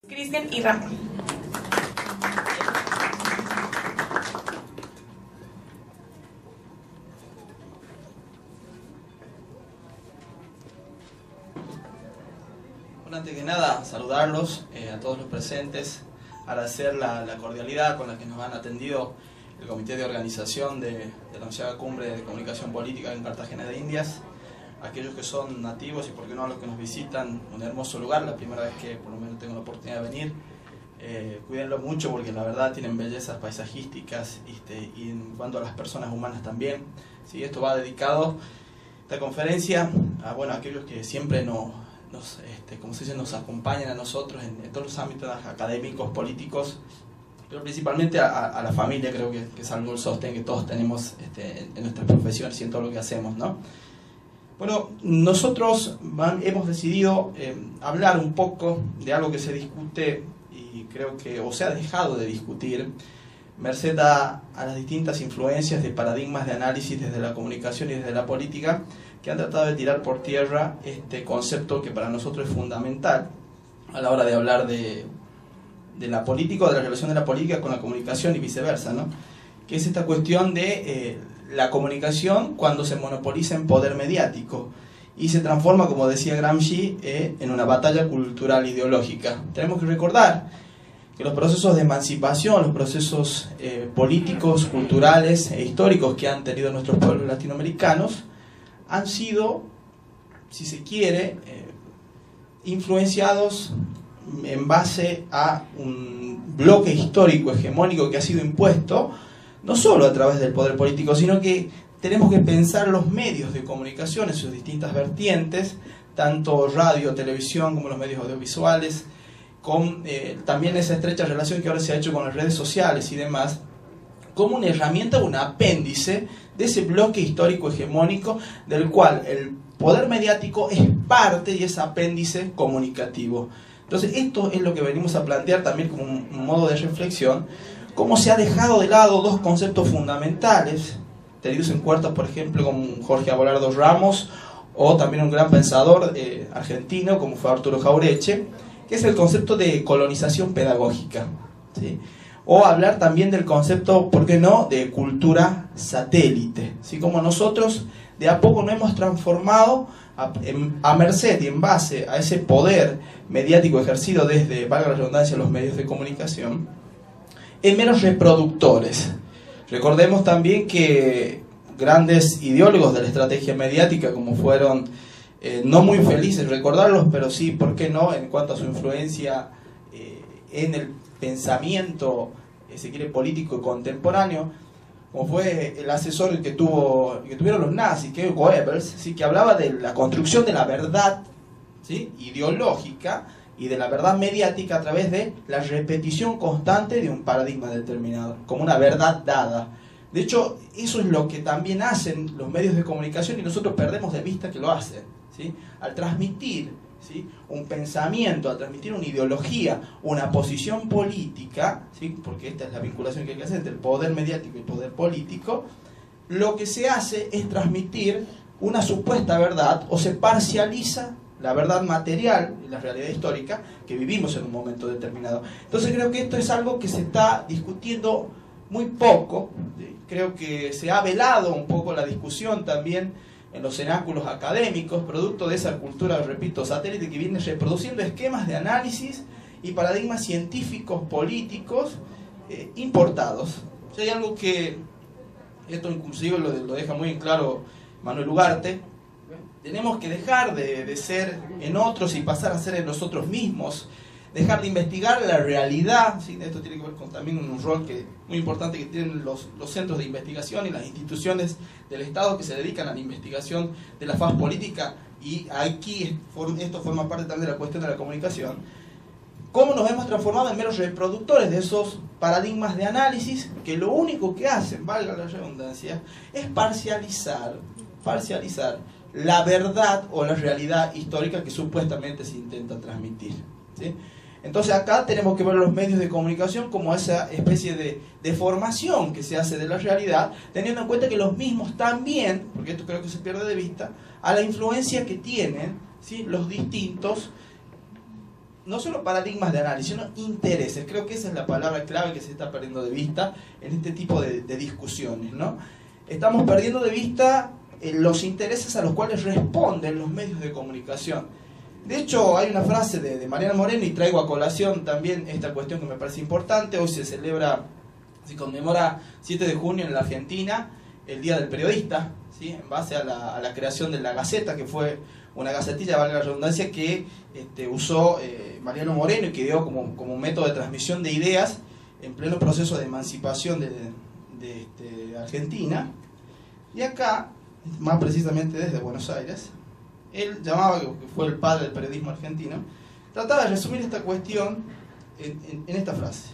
Cristian y Ramón. Bueno, antes que nada, saludarlos a todos los presentes, agradecer la cordialidad con la que nos han atendido el Comité de Organización de la anunciada Cumbre de Comunicación Política en Cartagena de Indias, aquellos que son nativos y por qué no a los que nos visitan, un hermoso lugar, la primera vez que por lo menos tengo la oportunidad de venir. Cuídenlo mucho porque la verdad tienen bellezas paisajísticas y en cuanto a las personas humanas también. ¿Sí? Esto va dedicado, esta conferencia, a aquellos que siempre nos acompañan a nosotros en todos los ámbitos académicos, políticos, pero principalmente a la familia. Creo que es algo el sostén que todos tenemos en nuestras profesiones y en todo lo que hacemos, ¿no? Bueno, nosotros hemos decidido hablar un poco de algo que se discute y creo que o se ha dejado de discutir merced a las distintas influencias de paradigmas de análisis desde la comunicación y desde la política que han tratado de tirar por tierra este concepto que para nosotros es fundamental a la hora de hablar de la política o de la relación de la política con la comunicación y viceversa, ¿no? Que es esta cuestión de la comunicación cuando se monopoliza en poder mediático y se transforma, como decía Gramsci, en una batalla cultural ideológica. Tenemos que recordar que los procesos de emancipación, los procesos políticos, culturales e históricos que han tenido nuestros pueblos latinoamericanos han sido, si se quiere, influenciados en base a un bloque histórico hegemónico que ha sido impuesto no solo a través del poder político, sino que tenemos que pensar los medios de comunicación en sus distintas vertientes, tanto radio, televisión, como los medios audiovisuales, con también esa estrecha relación que ahora se ha hecho con las redes sociales y demás, como una herramienta, un apéndice de ese bloque histórico hegemónico del cual el poder mediático es parte y es apéndice comunicativo. Entonces esto es lo que venimos a plantear también como un modo de reflexión, cómo se ha dejado de lado dos conceptos fundamentales, tenidos en cuenta, por ejemplo, como Jorge Abelardo Ramos, o también un gran pensador argentino, como fue Arturo Jauretche, que es el concepto de colonización pedagógica, ¿sí? O hablar también del concepto, ¿por qué no?, de cultura satélite, ¿sí? Como nosotros de a poco nos hemos transformado a merced y en base a ese poder mediático ejercido desde, valga la redundancia, los medios de comunicación, en menos reproductores. Recordemos también que grandes ideólogos de la estrategia mediática, como fueron, no muy felices recordarlos, pero sí, ¿por qué no?, en cuanto a su influencia en el pensamiento, si quiere, político contemporáneo, como fue el asesor que tuvieron los nazis, que es Goebbels, ¿sí? Que hablaba de la construcción de la verdad, ¿sí?, ideológica y de la verdad mediática a través de la repetición constante de un paradigma determinado, como una verdad dada. De hecho, eso es lo que también hacen los medios de comunicación y nosotros perdemos de vista que lo hacen, ¿sí? Al transmitir, ¿sí?, un pensamiento, al transmitir una ideología, una posición política, ¿sí?, porque esta es la vinculación que hay que hacer entre el poder mediático y el poder político, lo que se hace es transmitir una supuesta verdad o se parcializa la verdad material y la realidad histórica que vivimos en un momento determinado. Entonces creo que esto es algo que se está discutiendo muy poco. Creo que se ha velado un poco la discusión también en los cenáculos académicos, producto de esa cultura, repito, satélite, que viene reproduciendo esquemas de análisis y paradigmas científicos, políticos, importados. O sea, hay algo que, esto inclusive lo deja muy en claro Manuel Ugarte: tenemos que dejar de ser en otros y pasar a ser en nosotros mismos, dejar de investigar la realidad, ¿sí? Esto tiene que ver con también un rol muy importante que tienen los centros de investigación y las instituciones del Estado que se dedican a la investigación de la faz política, y aquí esto forma parte también de la cuestión de la comunicación. Cómo nos hemos transformado en meros reproductores de esos paradigmas de análisis que lo único que hacen, valga la redundancia, es parcializar la verdad o la realidad histórica que supuestamente se intenta transmitir, ¿sí? Entonces acá tenemos que ver los medios de comunicación como esa especie de deformación que se hace de la realidad, teniendo en cuenta que los mismos también, porque esto creo que se pierde de vista, a la influencia que tienen, ¿sí?, los distintos no solo paradigmas de análisis, sino intereses. Creo que esa es la palabra clave que se está perdiendo de vista en este tipo de discusiones, ¿no? Estamos perdiendo de vista los intereses a los cuales responden los medios de comunicación. De hecho, hay una frase de Mariano Moreno, y traigo a colación también esta cuestión que me parece importante. Hoy se conmemora 7 de junio en la Argentina el Día del Periodista, ¿sí? En base a la creación de la Gaceta, que fue una gacetilla, valga la redundancia, que usó Mariano Moreno y que dio como método de transmisión de ideas en pleno proceso de emancipación de Argentina. Y acá, más precisamente desde Buenos Aires, él llamaba, que fue el padre del periodismo argentino, trataba de resumir esta cuestión en esta frase: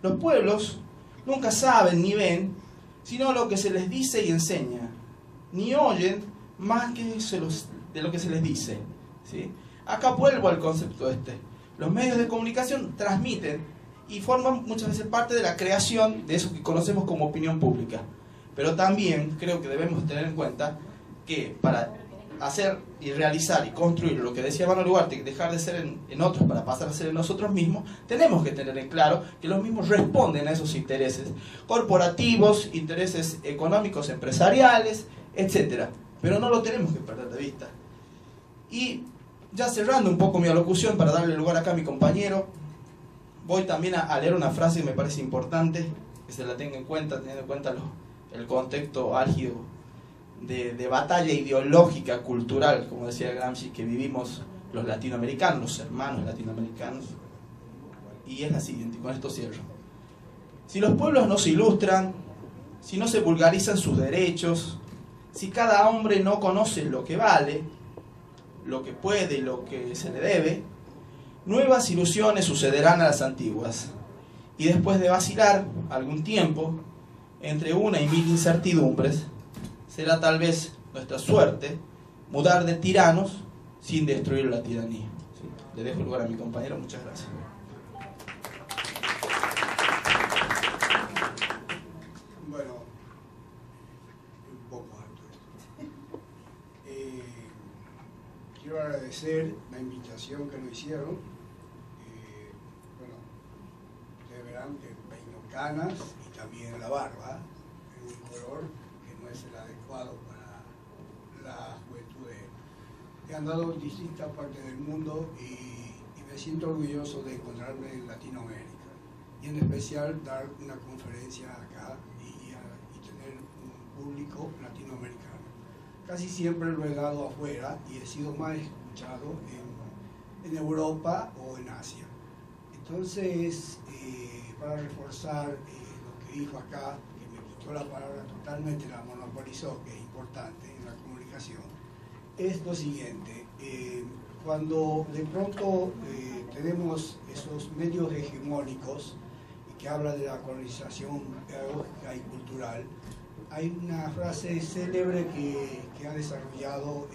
los pueblos nunca saben ni ven sino lo que se les dice y enseña, ni oyen más que de lo que se les dice, ¿sí? Acá vuelvo al concepto los medios de comunicación transmiten y forman muchas veces parte de la creación de eso que conocemos como opinión pública, pero también creo que debemos tener en cuenta que para hacer y realizar y construir lo que decía Manuel Ugarte, dejar de ser en otros para pasar a ser en nosotros mismos, tenemos que tener en claro que los mismos responden a esos intereses corporativos, intereses económicos, empresariales, etcétera. Pero no lo tenemos que perder de vista. Y ya cerrando un poco mi alocución para darle lugar acá a mi compañero, voy también a leer una frase que me parece importante, que se la tenga en cuenta, teniendo en cuenta el contexto álgido de batalla ideológica, cultural, como decía Gramsci, que vivimos los latinoamericanos, los hermanos latinoamericanos. Y es la siguiente, y con esto cierro: si los pueblos no se ilustran, si no se vulgarizan sus derechos, si cada hombre no conoce lo que vale, lo que puede y lo que se le debe, nuevas ilusiones sucederán a las antiguas, y después de vacilar algún tiempo entre una y mil incertidumbres, será tal vez nuestra suerte mudar de tiranos sin destruir la tiranía. ¿Sí? Le dejo lugar a mi compañero, muchas gracias. Bueno, un poco alto esto. Quiero agradecer la invitación que nos hicieron. Bueno, ustedes verán que peino canas y también la barba en un color que no es el adecuado para la juventud de él. He andado en distintas partes del mundo y me siento orgulloso de encontrarme en Latinoamérica, y en especial dar una conferencia acá y tener un público latinoamericano. Casi siempre lo he dado afuera y he sido más escuchado en Europa o en Asia. Entonces, para reforzar lo que dijo acá, que me quitó la palabra totalmente, la monopolizó, que es importante en la comunicación, es lo siguiente: cuando de pronto tenemos esos medios hegemónicos que hablan de la colonización pedagógica y cultural, hay una frase célebre que ha desarrollado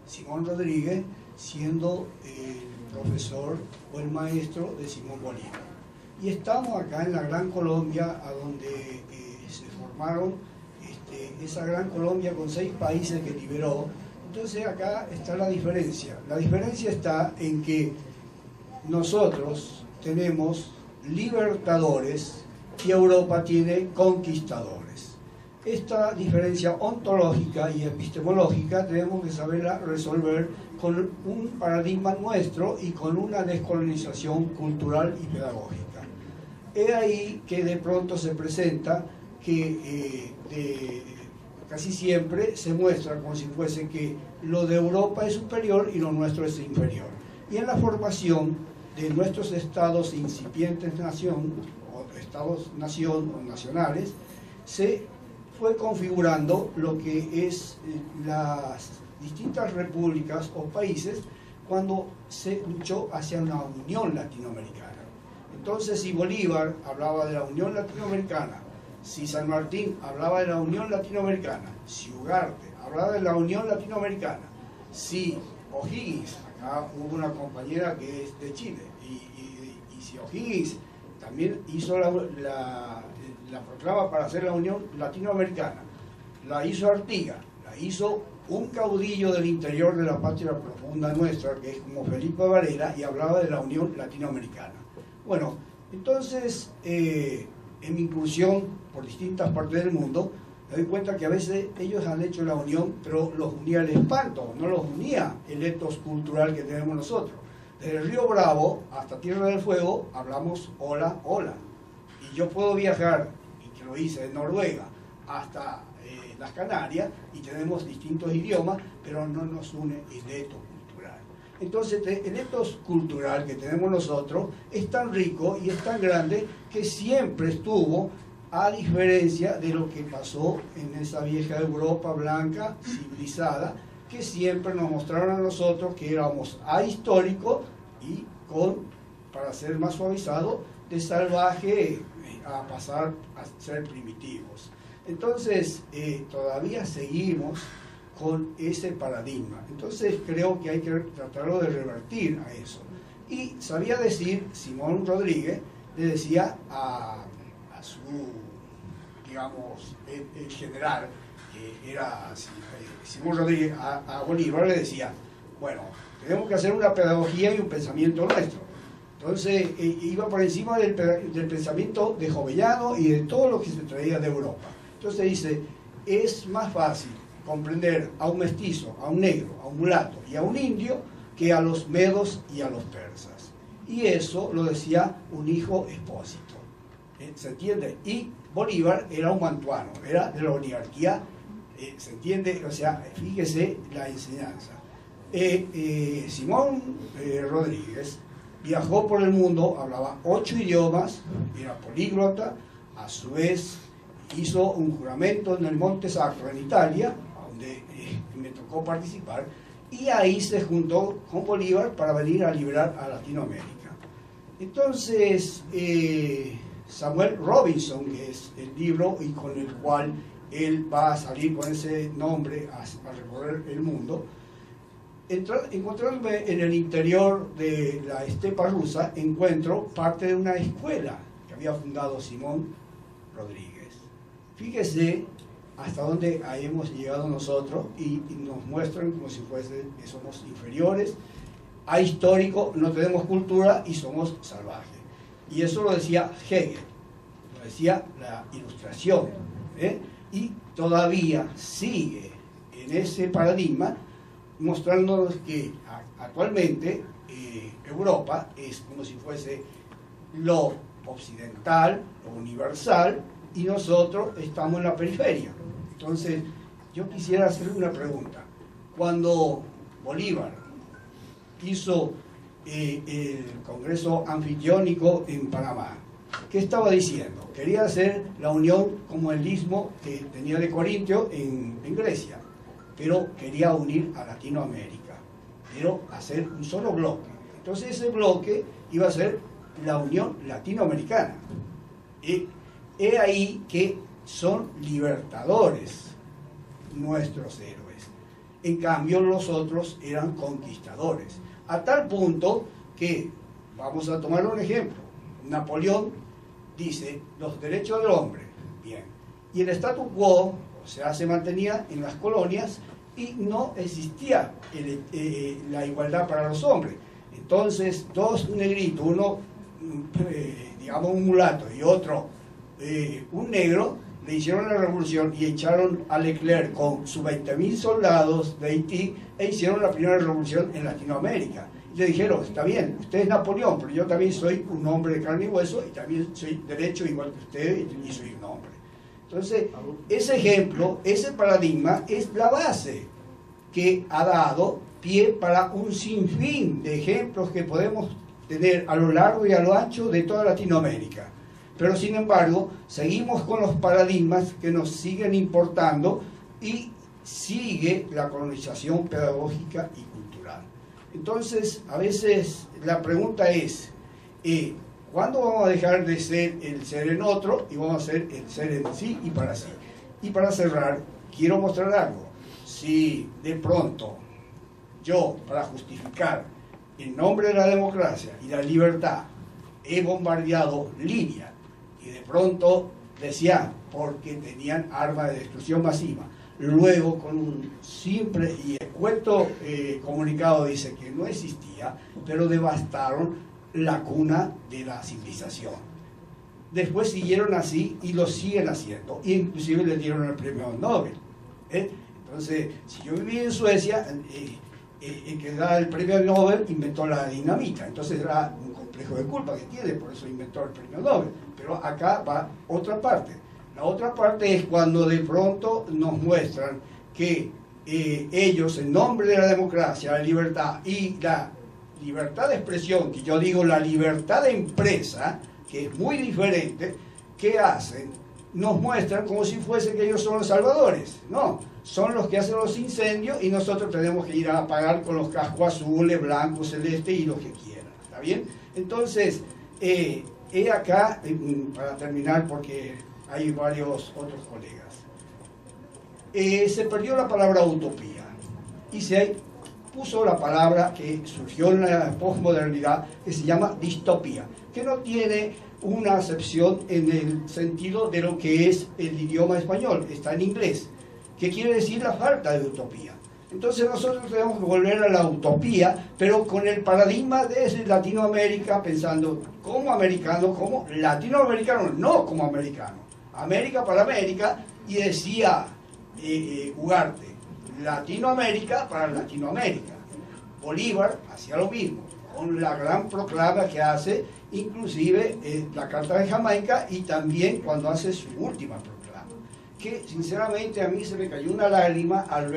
Simón Rodríguez, siendo el profesor o el maestro de Simón Bolívar. Y estamos acá en la Gran Colombia, a donde se formaron esa Gran Colombia con 6 países que liberó. Entonces acá está la diferencia. La diferencia está en que nosotros tenemos libertadores y Europa tiene conquistadores. Esta diferencia ontológica y epistemológica tenemos que saberla resolver con un paradigma nuestro y con una descolonización cultural y pedagógica. Es ahí que de pronto se presenta que casi siempre se muestra como si fuese que lo de Europa es superior y lo nuestro es inferior. Y en la formación de nuestros estados incipientes nación, o estados-nación o nacionales, se fue configurando lo que es las distintas repúblicas o países cuando se luchó hacia una unión latinoamericana. Entonces, si Bolívar hablaba de la unión latinoamericana, si San Martín hablaba de la unión latinoamericana, si Ugarte hablaba de la unión latinoamericana, si O'Higgins, acá hubo una compañera que es de Chile, y si O'Higgins también hizo la proclama para hacer la unión latinoamericana, la hizo Artigas, la hizo un caudillo del interior de la patria profunda nuestra, que es como Felipe Varela, y hablaba de la Unión Latinoamericana. Bueno, entonces, en mi incursión por distintas partes del mundo, me doy cuenta que a veces ellos han hecho la unión, pero los unía el espanto, no los unía el etos cultural que tenemos nosotros. Desde el Río Bravo hasta Tierra del Fuego hablamos hola, hola. Y yo puedo viajar, y que lo hice, de Noruega hasta las Canarias, y tenemos distintos idiomas, pero no nos une el etos cultural. Entonces, el etos cultural que tenemos nosotros es tan rico y es tan grande que siempre estuvo, a diferencia de lo que pasó en esa vieja Europa blanca, civilizada, que siempre nos mostraron a nosotros que éramos ahistóricos y para ser más suavizado, de salvaje a pasar a ser primitivos. Entonces, todavía seguimos con ese paradigma. Entonces, creo que hay que tratarlo de revertir a eso. Y sabía decir, Simón Rodríguez, le decía a su, digamos, el general, que era Simón Rodríguez, a Bolívar, le decía, bueno, tenemos que hacer una pedagogía y un pensamiento nuestro. Entonces, iba por encima del pensamiento de Jovellanos y de todo lo que se traía de Europa. Entonces dice, es más fácil comprender a un mestizo, a un negro, a un mulato y a un indio que a los medos y a los persas. Y eso lo decía un hijo Expósito. ¿Se entiende? Y Bolívar era un mantuano, era de la oligarquía, ¿se entiende? O sea, fíjese la enseñanza. Simón Rodríguez viajó por el mundo, hablaba 8 idiomas, era políglota, a su vez hizo un juramento en el Monte Sacro en Italia, donde me tocó participar, y ahí se juntó con Bolívar para venir a liberar a Latinoamérica. Entonces, Samuel Robinson, que es el libro y con el cual él va a salir con ese nombre a recorrer el mundo, encontrándome en el interior de la estepa rusa, encuentro parte de una escuela que había fundado Simón Rodríguez. Fíjese hasta dónde hemos llegado nosotros y nos muestran como si fuese que somos inferiores, ahistóricos, no tenemos cultura y somos salvajes. Y eso lo decía Hegel, lo decía la Ilustración, y todavía sigue en ese paradigma mostrándonos que actualmente Europa es como si fuese lo occidental, lo universal, y nosotros estamos en la periferia. Entonces, yo quisiera hacer una pregunta. Cuando Bolívar hizo el Congreso Anfitriónico en Panamá, ¿qué estaba diciendo? Quería hacer la unión como el istmo que tenía de Corintio en Grecia, pero quería unir a Latinoamérica, pero hacer un solo bloque. Entonces ese bloque iba a ser la Unión Latinoamericana. He ahí que son libertadores nuestros héroes. En cambio los otros eran conquistadores. A tal punto que, vamos a tomar un ejemplo, Napoleón dice los derechos del hombre, bien, y el statu quo, o sea, se mantenía en las colonias y no existía la igualdad para los hombres. Entonces, dos negritos, uno, digamos, un mulato y otro, un negro, le hicieron la revolución y echaron a Leclerc con sus 20.000 soldados de Haití e hicieron la primera revolución en Latinoamérica. Y le dijeron, está bien, usted es Napoleón, pero yo también soy un hombre de carne y hueso y también soy derecho igual que usted y soy un hombre. Entonces, ese ejemplo, ese paradigma es la base que ha dado pie para un sinfín de ejemplos que podemos tener a lo largo y a lo ancho de toda Latinoamérica. Pero sin embargo, seguimos con los paradigmas que nos siguen importando y sigue la colonización pedagógica y cultural. Entonces, a veces la pregunta es, ¿cuándo vamos a dejar de ser el ser en otro y vamos a ser el ser en sí y para sí? Y para cerrar, quiero mostrar algo. Si de pronto yo, para justificar en nombre de la democracia y la libertad, he bombardeado Libia, y de pronto decían, porque tenían armas de destrucción masiva, luego con un simple y escueto comunicado dice que no existía, pero devastaron la cuna de la civilización. Después siguieron así y lo siguen haciendo, e inclusive le dieron el premio Nobel. Entonces, si yo viví en Suecia, el que da el premio Nobel inventó la dinamita, entonces era un complejo de culpa que tiene, por eso inventó el premio Nobel. Pero acá va otra parte. La otra parte es cuando de pronto nos muestran que ellos, en nombre de la democracia, la libertad y la libertad de expresión, que yo digo la libertad de empresa, que es muy diferente, ¿qué hacen? Nos muestran como si fuese que ellos son los salvadores. No, son los que hacen los incendios y nosotros tenemos que ir a apagar con los cascos azules, blancos, celestes y los que quieran. ¿Está bien? Entonces, acá, para terminar, porque hay varios otros colegas, se perdió la palabra utopía y se puso la palabra que surgió en la posmodernidad, que se llama distopía, que no tiene una acepción en el sentido de lo que es el idioma español, está en inglés, que quiere decir la falta de utopía. Entonces nosotros tenemos que volver a la utopía, pero con el paradigma de Latinoamérica, pensando como americano, como latinoamericano, no como americano. América para América, y decía Ugarte, Latinoamérica para Latinoamérica. Bolívar hacía lo mismo, con la gran proclama que hace, inclusive la Carta de Jamaica, y también cuando hace su última proclama, que sinceramente a mí se me cayó una lágrima al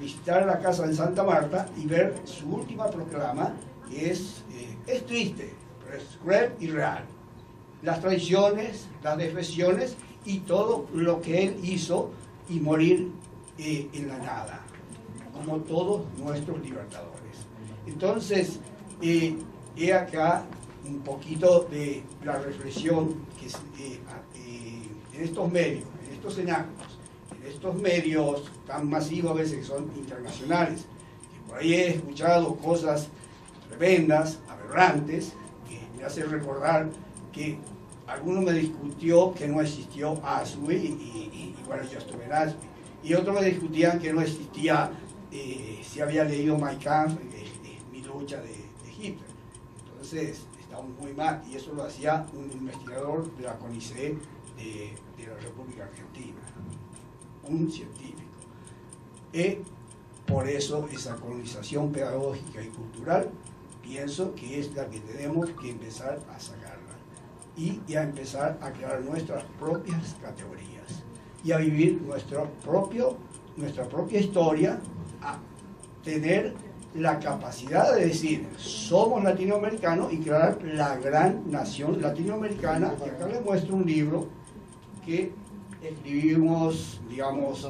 visitar la casa de Santa Marta y ver su última proclama, que es triste, pero es cruel y real. Las traiciones, las defesiones y todo lo que él hizo y morir en la nada, como todos nuestros libertadores. Entonces, he acá un poquito de la reflexión que en estos medios, en estos cenaclos, en estos medios tan masivos a veces que son internacionales, que por ahí he escuchado cosas tremendas, aberrantes, que me hacen recordar que alguno me discutió que no existió ASUE y bueno, yo estuve en ASUE, y otros me discutían que no existía, si había leído Mein Kampf, mi lucha de Hitler. Entonces, estamos muy mal, y eso lo hacía un investigador de la CONICET de la República Argentina, un científico. Por eso esa colonización pedagógica y cultural, pienso que es la que tenemos que empezar a sacarla, y a empezar a crear nuestras propias categorías, y a vivir nuestra propia historia, a tener la capacidad de decir, somos latinoamericanos, y crear la gran nación latinoamericana. Y acá les muestro un libro que escribimos, digamos,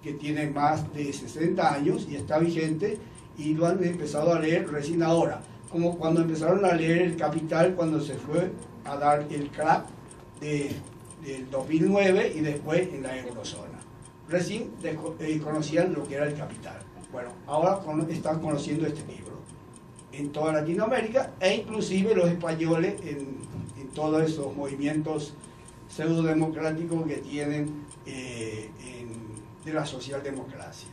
que tiene más de 60 años y está vigente, y lo han empezado a leer recién ahora, como cuando empezaron a leer El Capital cuando se fue a dar el crack del 2009 y después en la eurozona. Recién conocían lo que era El Capital. Bueno, ahora están conociendo este libro en toda Latinoamérica, e inclusive los españoles en todos esos movimientos pseudo-democráticos que tienen de la socialdemocracia.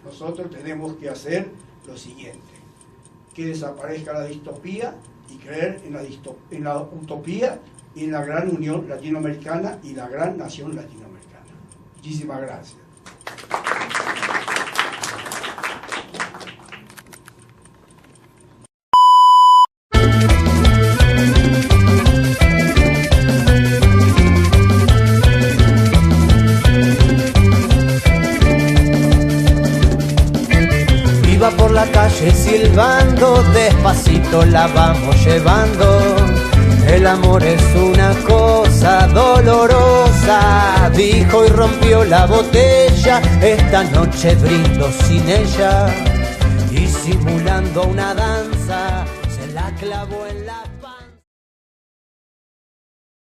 Nosotros tenemos que hacer lo siguiente: que desaparezca la distopía y creer en la utopía y en la gran unión latinoamericana y la gran nación latinoamericana. Muchísimas gracias. Iba por la calle silbando, despacito la vamos llevando. El amor es una cosa dolorosa, dijo y rompió la botella. Esta noche brindo sin ella, y simulando una danza se la clavó en la